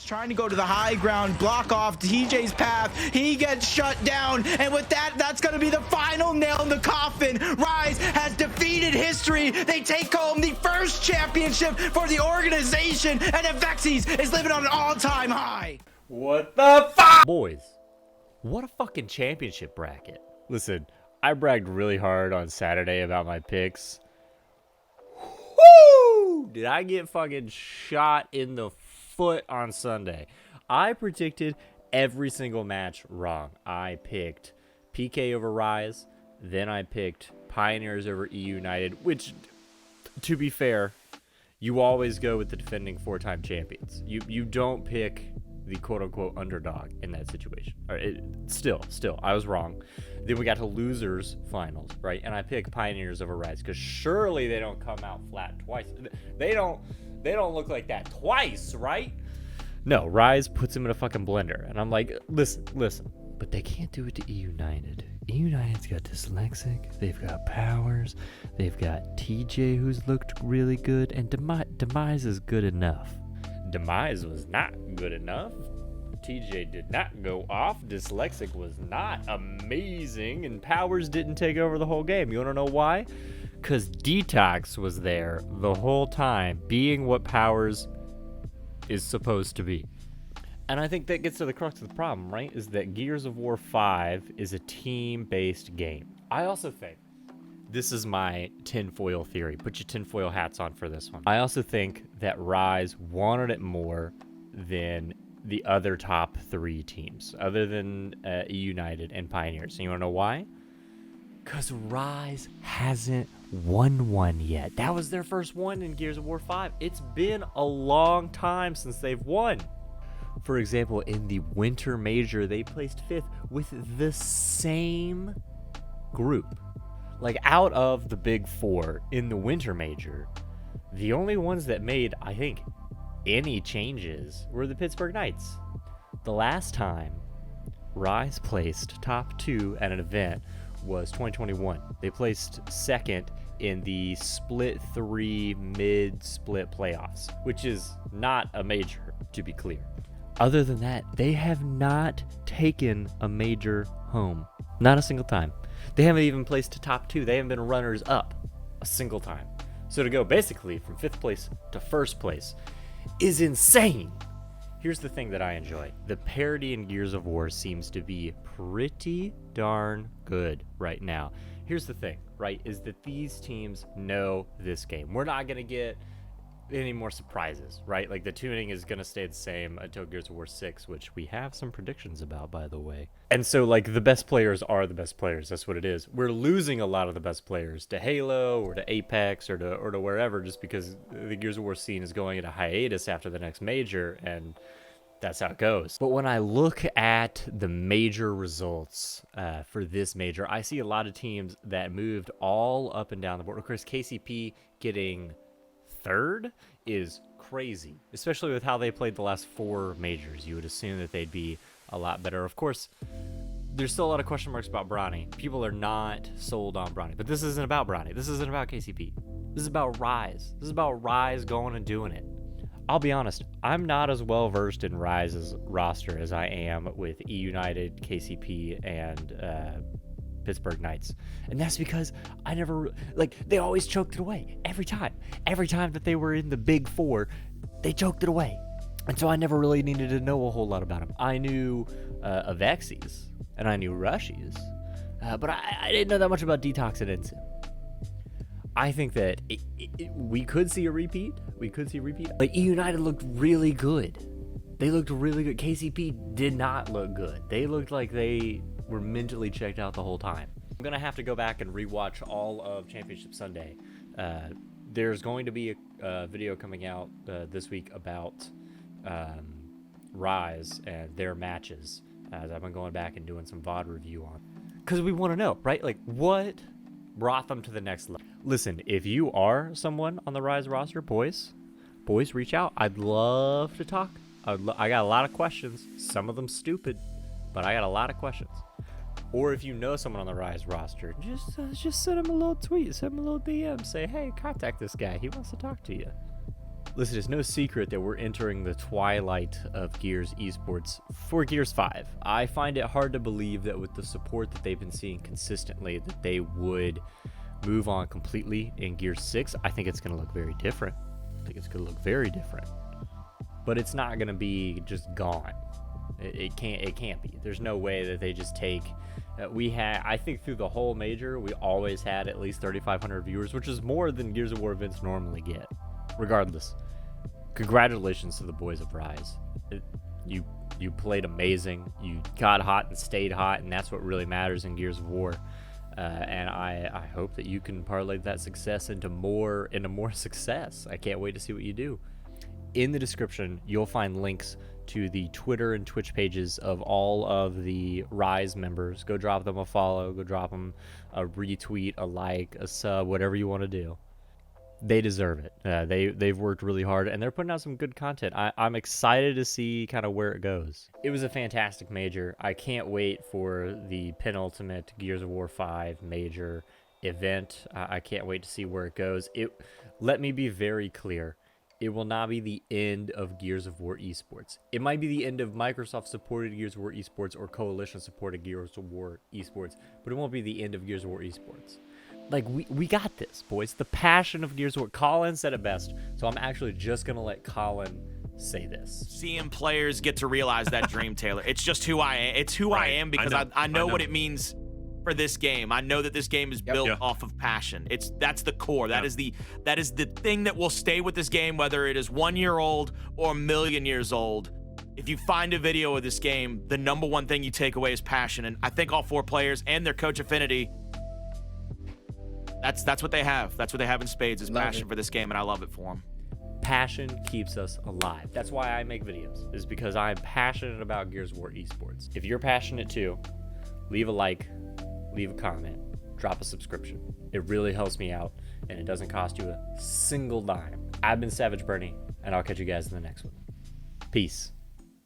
Trying to go to the high ground, block off TJ's path. He gets shut down, and with that, that's going to be the final nail in the coffin. Rxshiez has defeated history. They take home the first championship for the organization, and Avexys is living on an all-time high. What the fuck? Boys, what a fucking championship bracket. Listen, I bragged really hard on Saturday about my picks. Woo! Did I get fucking shot in the foot on Sunday? I predicted every single match wrong. I picked PK over Rxshiez, then I picked Pioneers over E United, which, to be fair, you always go with the defending four-time champions. You don't pick the quote-unquote underdog in that situation. Still, I was wrong. Then we got to losers finals, right? And I picked Pioneers over Rxshiez because surely they don't come out flat twice. They don't look like that twice, right? No, Rxshiez puts him in a fucking blender. And I'm like, listen. But they can't do it to E United. E United's got Dyslexic. They've got Powers. They've got TJ, who's looked really good. And Demise is good enough. Demise was not good enough. TJ did not go off. Dyslexic was not amazing. And Powers didn't take over the whole game. You want to know why? Because Detox was there the whole time, being what Powers is supposed to be. And I think that gets to the crux of the problem, right? Is that Gears of War 5 is a team-based game. I also think, this is my tinfoil theory. Put your tinfoil hats on for this one. I also think that Rxshiez wanted it more than the other top three teams, other than E United and Pioneers. And you want to know why? Because Rxshiez hasn't won one yet. That was their first one in Gears of War 5. It's been a long time since they've won. For example, in the Winter Major, they placed 5th with the same group. Like, out of the big four in the Winter Major, the only ones that made, I think, any changes were the Pittsburgh Knights. The last time Rxshiez placed top 2 at an event was 2021. They placed 2nd in the split 3 mid-split playoffs, which is not a major, to be clear. Other than that, they have not taken a major home. Not a single time. They haven't even placed to top 2. They haven't been runners up a single time. So to go basically from 5th place to 1st place is insane. Here's the thing that I enjoy. The parity in Gears of War seems to be pretty darn good right now. Here's the thing, right, is that these teams know this game. We're not going to get any more surprises, right? Like, the tuning is going to stay the same until Gears of War 6, which we have some predictions about, by the way. And so, like, the best players are the best players. That's what it is. We're losing a lot of the best players to Halo or to Apex or to wherever, just because the Gears of War scene is going into hiatus after the next major, and that's how it goes. But when I look at the major results for this major, I see a lot of teams that moved all up and down the board. Of course, KCP getting 3rd is crazy, especially with how they played the last 4 majors. You would assume that they'd be a lot better. Of course, there's still a lot of question marks about Bronny. People are not sold on Bronny, but this isn't about Bronny. This isn't about KCP. This is about Rxshiez. This is about Rxshiez going and doing it. I'll be honest, I'm not as well versed in Rxshiez's roster as I am with E United, KCP, and Pittsburgh Knights. And that's because I never, they always choked it away. Every time that they were in the big 4, they choked it away. And so I never really needed to know a whole lot about them. I knew Avexys, and I knew Rxshiez, but I didn't know that much about Detox and Inzemmm. I think that we could see a repeat. Like, E United looked really good. They looked really good. KCP did not look good. They looked like they were mentally checked out the whole time. I'm going to have to go back and rewatch all of Championship Sunday. There's going to be a video coming out this week about Rxshiez and their matches, as I've been going back and doing some VOD review on. Because we want to know, right? Like, what brought them to the next level? Listen, if you are someone on the Rxshiez roster, boys, reach out. I'd love to talk. I got a lot of questions. Some of them stupid, but I got a lot of questions. Or if you know someone on the Rxshiez roster, just send him a little tweet, send him a little DM, say, hey, contact this guy. He wants to talk to you. Listen, it's no secret that we're entering the twilight of Gears esports for Gears 5. I find it hard to believe that with the support that they've been seeing consistently, that they would move on completely in Gears 6. I think it's going to look very different. But it's not going to be just gone. It can't be. There's no way that they just take. I think through the whole major, we always had at least 3,500 viewers, which is more than Gears of War events normally get. Regardless, congratulations to the boys of Rxshiez. You played amazing. You got hot and stayed hot, and that's what really matters in Gears of War. And I hope that you can parlay that success into more success. I can't wait to see what you do. In the description, you'll find links to the Twitter and Twitch pages of all of the Rxshiez members. Go drop them a follow. Go drop them a retweet, a like, a sub, whatever you want to do. They deserve it. They've worked really hard, and they're putting out some good content. I'm excited to see kind of where it goes. It was a fantastic major. I can't wait for the penultimate Gears of War 5 major event. I can't wait to see where it goes. Let me be very clear. It will not be the end of Gears of War esports. It might be the end of Microsoft-supported Gears of War esports or Coalition-supported Gears of War esports, but it won't be the end of Gears of War esports. Like, we got this, boys. The passion of Gears of War. Colin said it best, so I'm actually just going to let Colin say this. Seeing players get to realize that dream, Taylor. It's just who I am. It's who I am because I know what it means for this game. I know that this game is built off of passion. That's the core. That is the thing that will stay with this game, whether it is 1 year old or 1 million years old. If you find a video of this game, the number one thing you take away is passion. And I think all 4 players and their coach Affinity, that's what they have. That's what they have in spades is passion for this game, and I love it for them. Passion keeps us alive. That's why I make videos, is because I'm passionate about Gears of War esports. If you're passionate too, leave a like, leave a comment, drop a subscription. It really helps me out, and it doesn't cost you a single dime. I've been Savage Bernie, and I'll catch you guys in the next one. Peace.